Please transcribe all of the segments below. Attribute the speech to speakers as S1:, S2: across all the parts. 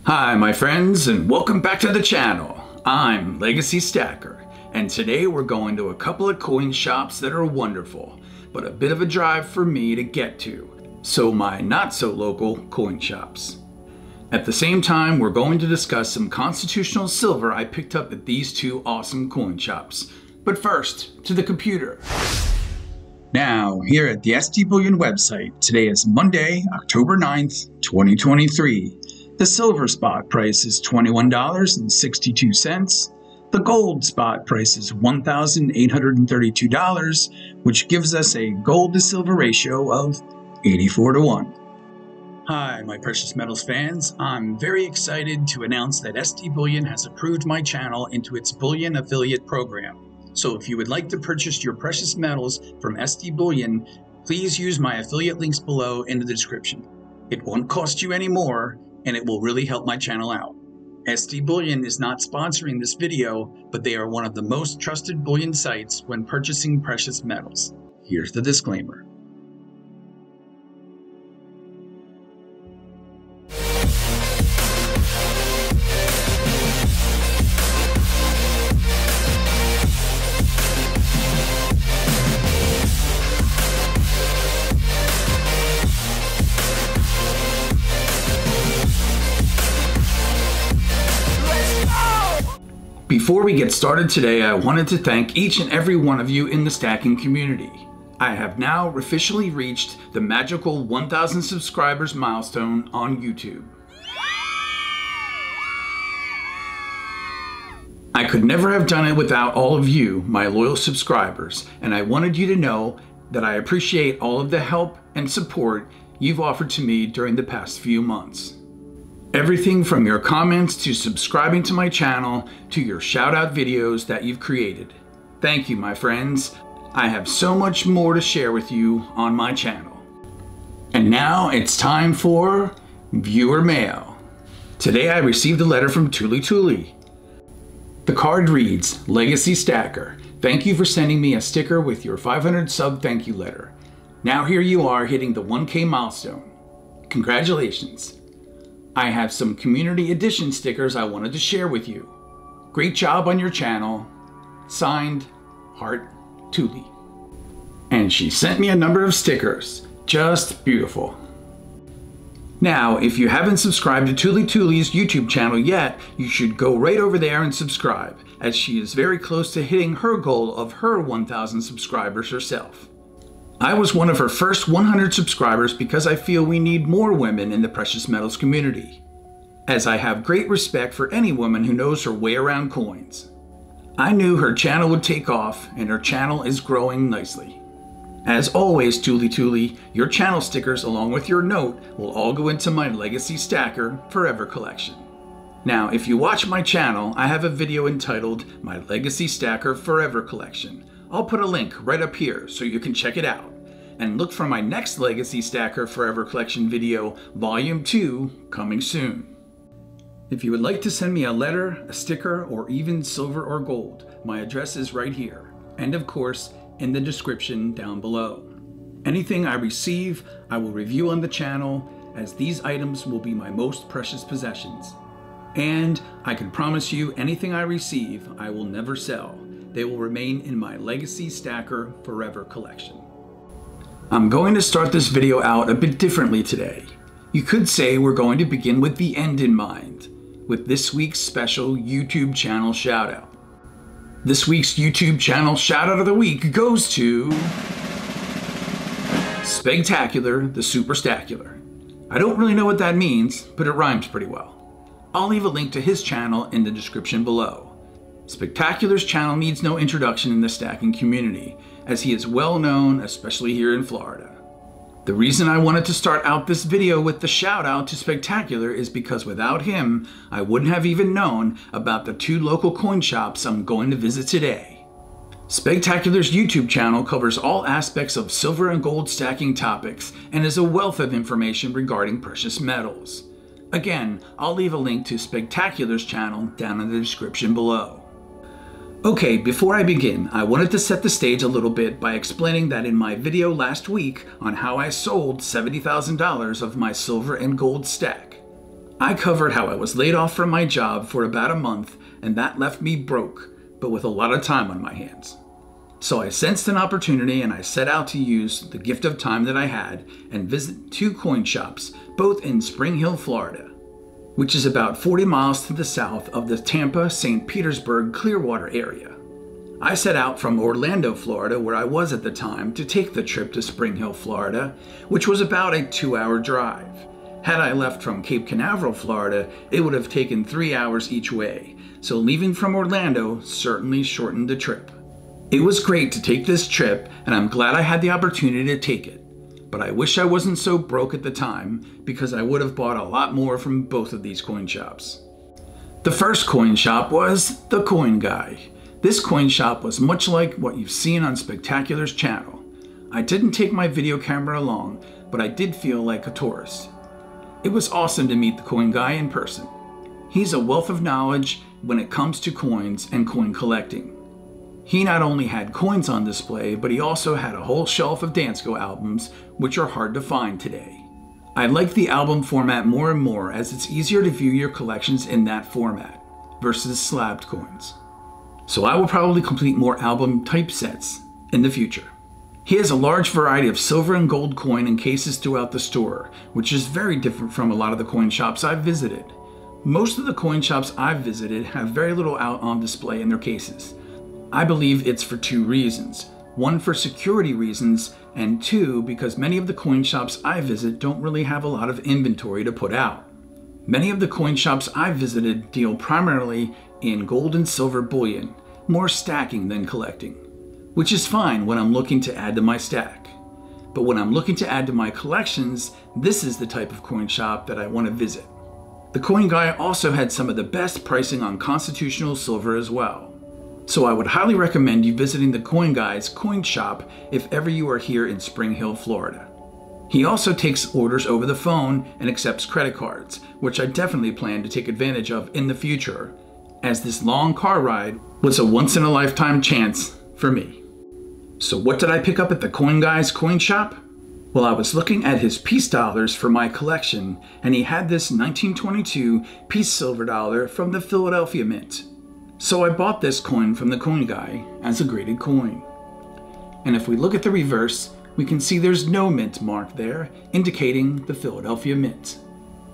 S1: Hi my friends, and welcome back to the channel. I'm Legacy Stacker, and today we're going to a couple of coin shops that are wonderful, but a bit of a drive for me to get to, so my not so local coin shops. At the same time, we're going to discuss some constitutional silver I picked up at these two awesome coin shops. But first, to the computer. Now, here at the SD Bullion website, today is Monday, October 9th, 2023. The silver spot price is $21.62. The gold spot price is $1,832, which gives us a gold to silver ratio of 84:1. Hi, my precious metals fans. I'm very excited to announce that SD Bullion has approved my channel into its Bullion affiliate program. So if you would like to purchase your precious metals from SD Bullion, please use my affiliate links below in the description. It won't cost you any more, and it will really help my channel out. SD Bullion is not sponsoring this video, but they are one of the most trusted bullion sites when purchasing precious metals. Here's the disclaimer. Before we get started today, I wanted to thank each and every one of you in the stacking community. I have now officially reached the magical 1,000 subscribers milestone on YouTube. I could never have done it without all of you, my loyal subscribers, and I wanted you to know that I appreciate all of the help and support you've offered to me during the past few months. Everything from your comments to subscribing to my channel to your shout out videos that you've created. Thank you, my friends. I have so much more to share with you on my channel. And now it's time for viewer mail. Today I received a letter from Tuli. The card reads, Legacy Stacker, thank you for sending me a sticker with your 500 sub thank you letter. Now here you are hitting the 1K milestone. Congratulations. I have some community edition stickers I wanted to share with you. Great job on your channel. Signed, Heart Tuli. And she sent me a number of stickers. Just beautiful. Now, if you haven't subscribed to Tuli's YouTube channel yet, you should go right over there and subscribe, as she is very close to hitting her goal of her 1,000 subscribers herself. I was one of her first 100 subscribers because I feel we need more women in the precious metals community, as I have great respect for any woman who knows her way around coins. I knew her channel would take off, and her channel is growing nicely. As always, Tuli, your channel stickers along with your note will all go into my Legacy Stacker Forever collection. Now, if you watch my channel, I have a video entitled My Legacy Stacker Forever Collection. I'll put a link right up here so you can check it out. And look for my next Legacy Stacker Forever Collection video, Volume 2, coming soon. If you would like to send me a letter, a sticker, or even silver or gold, my address is right here. And of course, in the description down below. Anything I receive, I will review on the channel, as these items will be my most precious possessions. And I can promise you anything I receive, I will never sell. They will remain in my Legacy Stacker Forever collection. I'm going to start this video out a bit differently today. You could say we're going to begin with the end in mind, with this week's special YouTube channel shout out. This week's YouTube channel shout out of the week goes to Spegtacular, the Superstacular. I don't really know what that means, but it rhymes pretty well. I'll leave a link to his channel in the description below. Spegtacular's channel needs no introduction in the stacking community, as he is well known, especially here in Florida. The reason I wanted to start out this video with the shout out to Spegtacular is because without him, I wouldn't have even known about the two local coin shops I'm going to visit today. Spegtacular's YouTube channel covers all aspects of silver and gold stacking topics and is a wealth of information regarding precious metals. Again, I'll leave a link to Spegtacular's channel down in the description below. Okay, before I begin, I wanted to set the stage a little bit by explaining that in my video last week on how I sold $70,000 of my silver and gold stack, I covered how I was laid off from my job for about a month, and that left me broke, but with a lot of time on my hands. So I sensed an opportunity and I set out to use the gift of time that I had and visit 2 coin shops, both in Spring Hill, Florida, which is about 40 miles to the south of the Tampa, St. Petersburg, Clearwater area. I set out from Orlando, Florida, where I was at the time, to take the trip to Spring Hill, Florida, which was about a 2-hour drive. Had I left from Cape Canaveral, Florida, it would have taken 3 hours each way, so leaving from Orlando certainly shortened the trip. It was great to take this trip, and I'm glad I had the opportunity to take it. But I wish I wasn't so broke at the time, because I would have bought a lot more from both of these coin shops. The first coin shop was The Coin Guy. This coin shop was much like what you've seen on Spegtacular's channel. I didn't take my video camera along, but I did feel like a tourist. It was awesome to meet the Coin Guy in person. He's a wealth of knowledge when it comes to coins and coin collecting. He not only had coins on display, but he also had a whole shelf of Dansko albums, which are hard to find today. I like the album format more and more, as it's easier to view your collections in that format versus slabbed coins. So I will probably complete more album type sets in the future. He has a large variety of silver and gold coin and cases throughout the store, which is very different from a lot of the coin shops I've visited. Most of the coin shops I've visited have very little out on display in their cases. I believe it's for 2 reasons. 1, for security reasons, and 2, because many of the coin shops I visit don't really have a lot of inventory to put out. Many of the coin shops I've visited deal primarily in gold and silver bullion, more stacking than collecting, which is fine when I'm looking to add to my stack. But when I'm looking to add to my collections, this is the type of coin shop that I want to visit. The Coin Guy also had some of the best pricing on constitutional silver as well. So I would highly recommend you visiting the Coin Guy's coin shop if ever you are here in Spring Hill, Florida. He also takes orders over the phone and accepts credit cards, which I definitely plan to take advantage of in the future, as this long car ride was a once-in-a-lifetime chance for me. So what did I pick up at the Coin Guy's coin shop? Well, I was looking at his piece dollars for my collection, and he had this 1922 piece silver dollar from the Philadelphia Mint. So I bought this coin from the Coin Guy as a graded coin. And if we look at the reverse, we can see there's no mint mark there, indicating the Philadelphia Mint.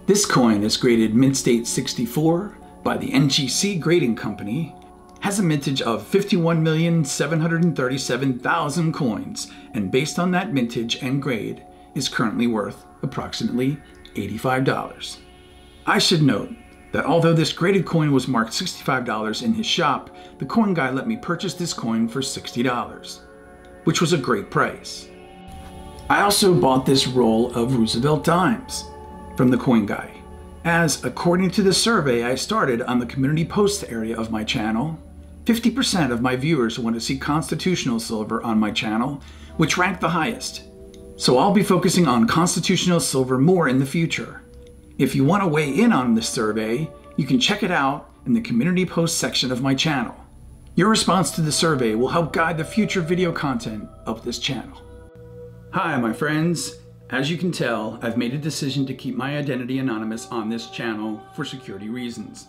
S1: This coin is graded Mint State 64 by the NGC Grading Company, has a mintage of 51,737,000 coins, and based on that mintage and grade, is currently worth approximately $85. I should note that although this graded coin was marked $65 in his shop, the Coin Guy let me purchase this coin for $60, which was a great price. I also bought this roll of Roosevelt dimes from the Coin Guy, as according to the survey I started on the community post area of my channel, 50% of my viewers want to see constitutional silver on my channel, which ranked the highest. So I'll be focusing on constitutional silver more in the future. If you want to weigh in on this survey, you can check it out in the community post section of my channel. Your response to the survey will help guide the future video content of this channel. Hi, my friends. As you can tell, I've made a decision to keep my identity anonymous on this channel for security reasons.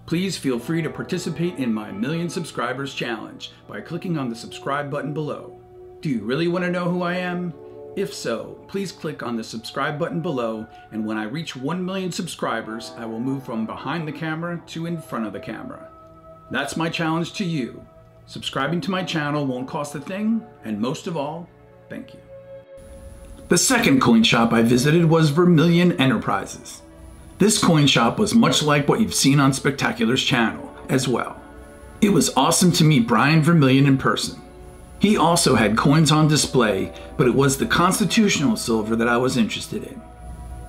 S1: Please feel free to participate in my Million Subscribers Challenge by clicking on the subscribe button below. Do you really want to know who I am? If so, please click on the subscribe button below, and when I reach 1 million subscribers, I will move from behind the camera to in front of the camera. That's my challenge to you. Subscribing to my channel won't cost a thing, and most of all, thank you. The second coin shop I visited was Vermillion Enterprises. This coin shop was much like what you've seen on Spegtacular's channel as well. It was awesome to meet Brian Vermillion in person. He also had coins on display, but it was the constitutional silver that I was interested in.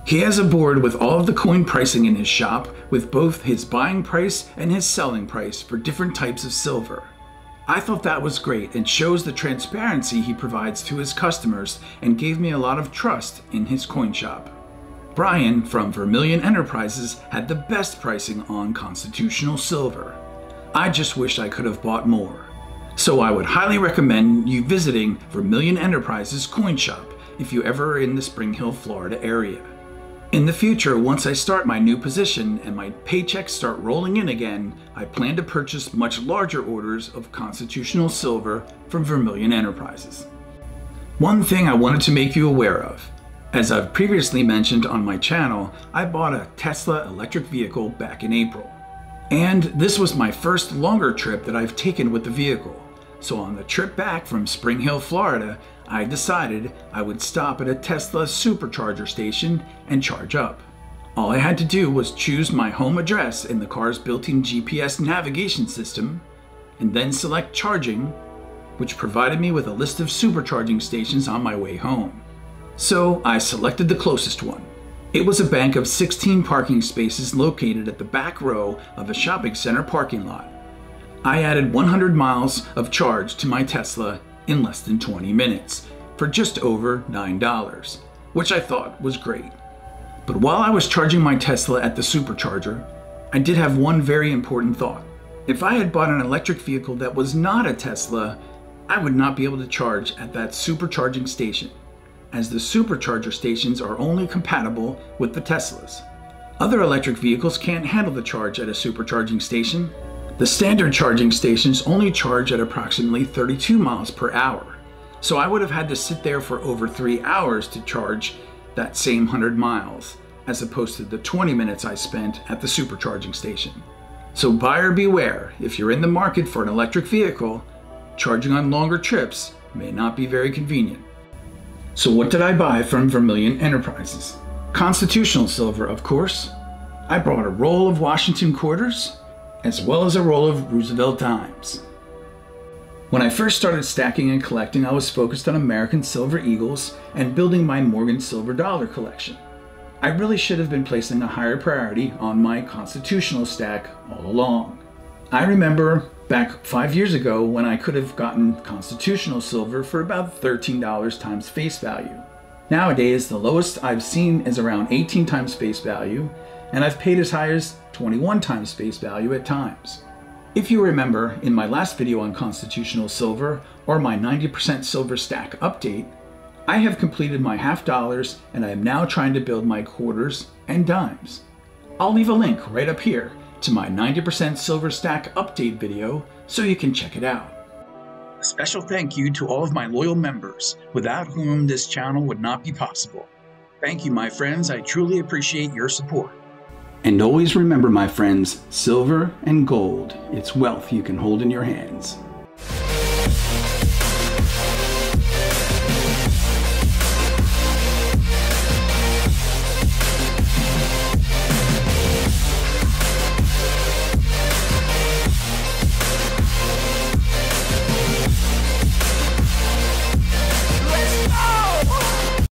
S1: He has a board with all of the coin pricing in his shop, with both his buying price and his selling price for different types of silver. I thought that was great and shows the transparency he provides to his customers and gave me a lot of trust in his coin shop. Brian from Vermillion Enterprises had the best pricing on constitutional silver. I just wish I could have bought more. So I would highly recommend you visiting Vermillion Enterprises coin shop if you ever are in the Spring Hill, Florida area. In the future, once I start my new position and my paychecks start rolling in again, I plan to purchase much larger orders of constitutional silver from Vermillion Enterprises. One thing I wanted to make you aware of. As I've previously mentioned on my channel, I bought a Tesla electric vehicle back in April. And this was my first longer trip that I've taken with the vehicle. So on the trip back from Spring Hill, Florida, I decided I would stop at a Tesla supercharger station and charge up. All I had to do was choose my home address in the car's built-in GPS navigation system, and then select charging, which provided me with a list of supercharging stations on my way home. So I selected the closest one. It was a bank of 16 parking spaces located at the back row of a shopping center parking lot. I added 100 miles of charge to my Tesla in less than 20 minutes for just over $9, which I thought was great. But while I was charging my Tesla at the supercharger, I did have one very important thought. If I had bought an electric vehicle that was not a Tesla, I would not be able to charge at that supercharging station, as the supercharger stations are only compatible with the Teslas. Other electric vehicles can't handle the charge at a supercharging station. The standard charging stations only charge at approximately 32 miles per hour, so I would have had to sit there for over 3 hours to charge that same 100 miles, as opposed to the 20 minutes I spent at the supercharging station. So buyer beware, if you're in the market for an electric vehicle, charging on longer trips may not be very convenient. So what did I buy from Vermillion Enterprises? Constitutional silver, of course. I brought a roll of Washington quarters, as well as a roll of Roosevelt dimes. When I first started stacking and collecting, I was focused on American silver eagles and building my Morgan silver dollar collection. I really should have been placing a higher priority on my constitutional stack all along. I remember back 5 years ago when I could have gotten constitutional silver for about $13 times face value. Nowadays, the lowest I've seen is around 18 times face value, and I've paid as high as 21 times face value at times. If you remember, in my last video on constitutional silver, or my 90% silver stack update, I have completed my half dollars and I am now trying to build my quarters and dimes. I'll leave a link right up here to my 90% silver stack update video so you can check it out. A special thank you to all of my loyal members, without whom this channel would not be possible. Thank you, my friends. I truly appreciate your support. And always remember, my friends, silver and gold, it's wealth you can hold in your hands.